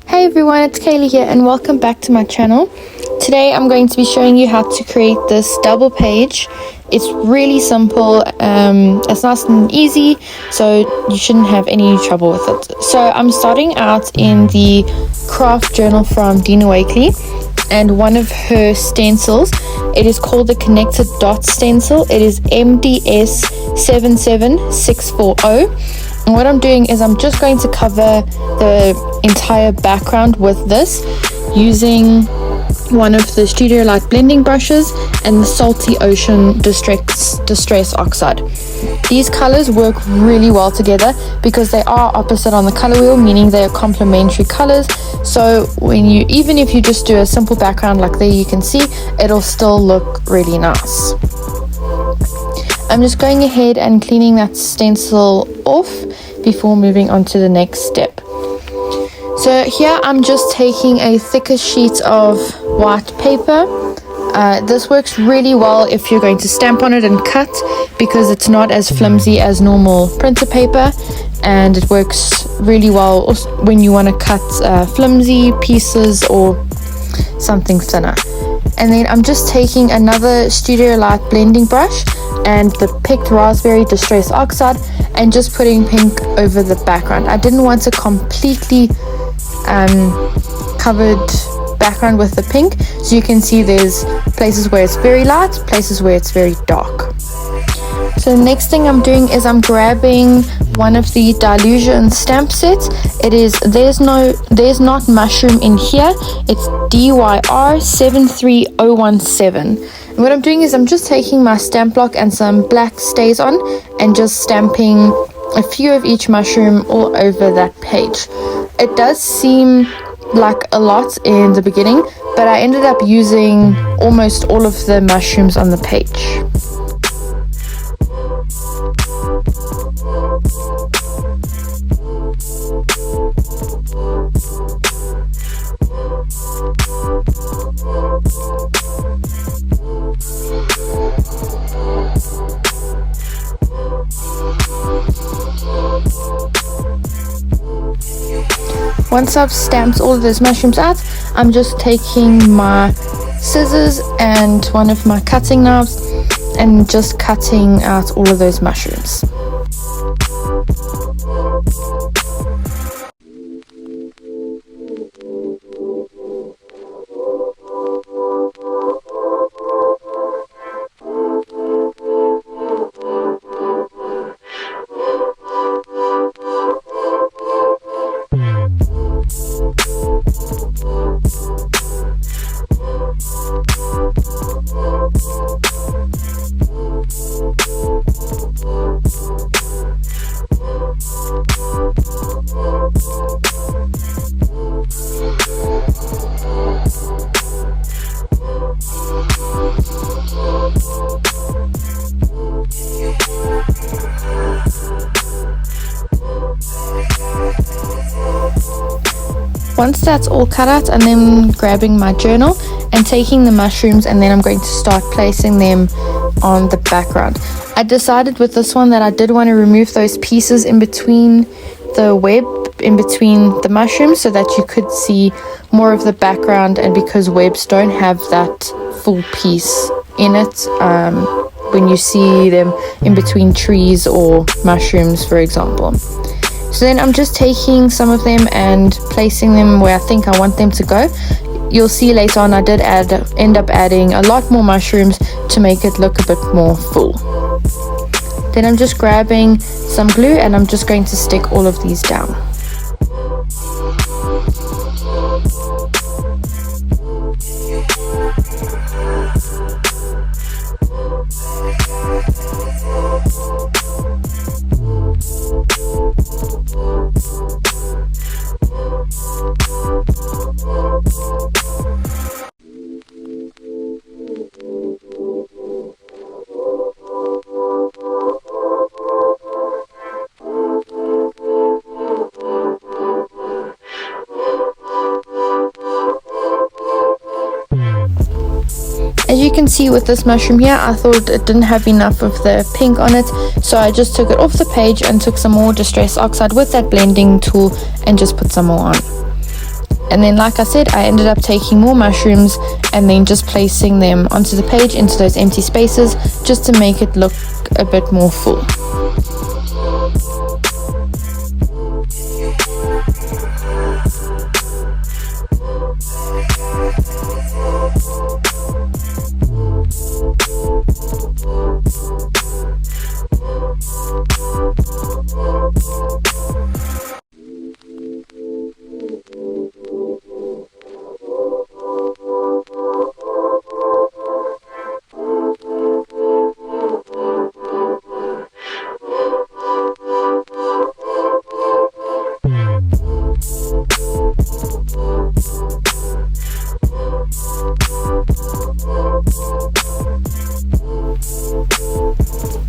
Hey everyone, it's Kaylee here and welcome back to my channel. Today I'm going to be showing you how to create this double page. It's really simple, it's nice and easy, so you shouldn't have any trouble with it. So I'm starting out in the craft journal from Dina Wakley, and one of her stencils, it is called the connected dot stencil. It is MDS 77640. And what I'm doing is I'm just going to cover the entire background with this using one of the Studio Light blending brushes and the Salty Ocean Distress Oxide. These colors work really well together because they are opposite on the color wheel, meaning they are complementary colors. So even if you just do a simple background like there, you can see it'll still look really nice. I'm just going ahead and cleaning that stencil off before moving on to the next step. So here I'm just taking a thicker sheet of white paper. This works really well if you're going to stamp on it and cut, because it's not as flimsy as normal printer paper, and it works really well when you want to cut flimsy pieces or something thinner. And then I'm just taking another Studio Light blending brush and the picked raspberry distress oxide and just putting pink over the background. I didn't want a completely covered background with the pink, so you can see there's places where it's very light, places where it's very dark. So the next thing I'm doing is I'm grabbing one of the Dilution stamp sets. It is there's not mushroom in here. It's DYR 73017. And what I'm doing is I'm just taking my stamp block and some black stays on and just stamping a few of each mushroom all over that page. It does seem like a lot in the beginning, but I ended up using almost all of the mushrooms on the page. Once I've stamped all of those mushrooms out, I'm just taking my scissors and one of my cutting knives and just cutting out all of those mushrooms. Once that's all cut out, I'm then grabbing my journal and taking the mushrooms, and then I'm going to start placing them on the background. I decided with this one that I did want to remove those pieces in between the web, in between the mushrooms, so that you could see more of the background, and because webs don't have that full piece in it when you see them in between trees or mushrooms, for example. So then I'm just taking some of them and placing them where I think I want them to go. You'll see later on I did end up adding a lot more mushrooms to make it look a bit more full. Then I'm just grabbing some glue and I'm just going to stick all of these down. As you can see with this mushroom here, I thought it didn't have enough of the pink on it, so I just took it off the page and took some more Distress Oxide with that blending tool and just put some more on. And then, like I said, I ended up taking more mushrooms and then just placing them onto the page into those empty spaces just to make it look a bit more full.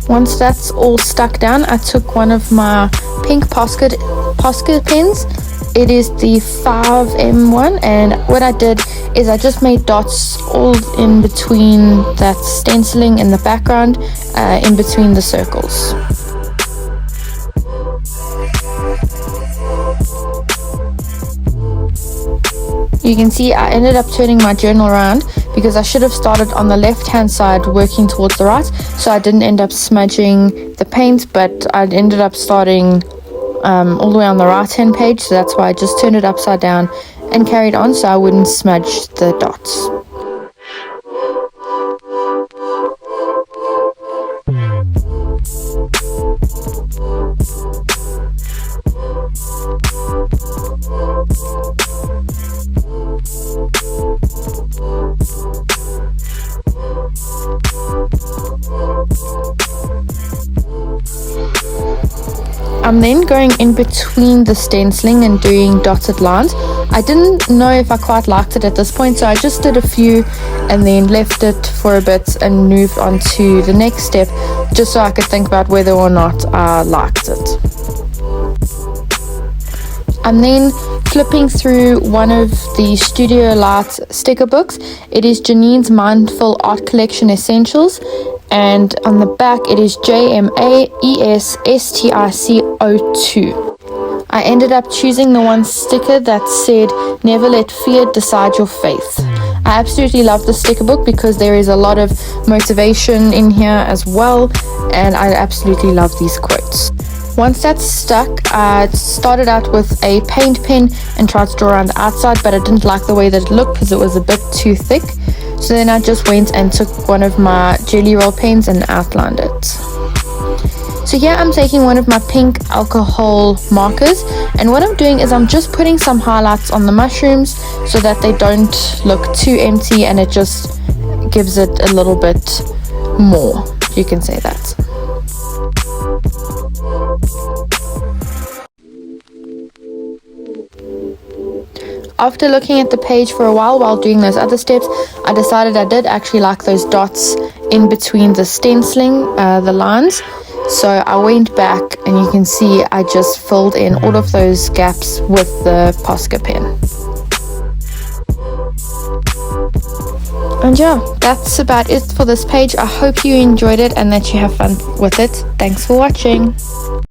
Once that's all stuck down, I took one of my pink Posca pens. It is the 5M one, and what I did is I just made dots all in between that stenciling in the background, in between the circles. You can see I ended up turning my journal around because I should have started on the left hand side working towards the right, so I didn't end up smudging the paint, but I ended up starting all the way on the right hand page, so that's why I just turned it upside down and carried on so I wouldn't smudge the dots. I'm then going in between the stenciling and doing dotted lines. I didn't know if I quite liked it at this point, so I just did a few and then left it for a bit and moved on to the next step, just so I could think about whether or not I liked it. I'm then flipping through one of the Studio Light sticker books. It is Janine's Mindful Art Collection Essentials, and on the back it is JMAESSTICO2. I ended up choosing the one sticker that said, "Never let fear decide your faith." I absolutely love the sticker book because there is a lot of motivation in here as well, and I absolutely love these quotes. Once that's stuck, I started out with a paint pen and tried to draw around the outside, but I didn't like the way that it looked because it was a bit too thick. So then I just went and took one of my jelly roll pens and outlined it. So here I'm taking one of my pink alcohol markers, and what I'm doing is I'm just putting some highlights on the mushrooms so that they don't look too empty, and it just gives it a little bit more, you can say that. After looking at the page for a while doing those other steps, I decided I did actually like those dots in between the stenciling, the lines. So I went back and you can see I just filled in all of those gaps with the Posca pen. And yeah, that's about it for this page. I hope you enjoyed it and that you have fun with it. Thanks for watching.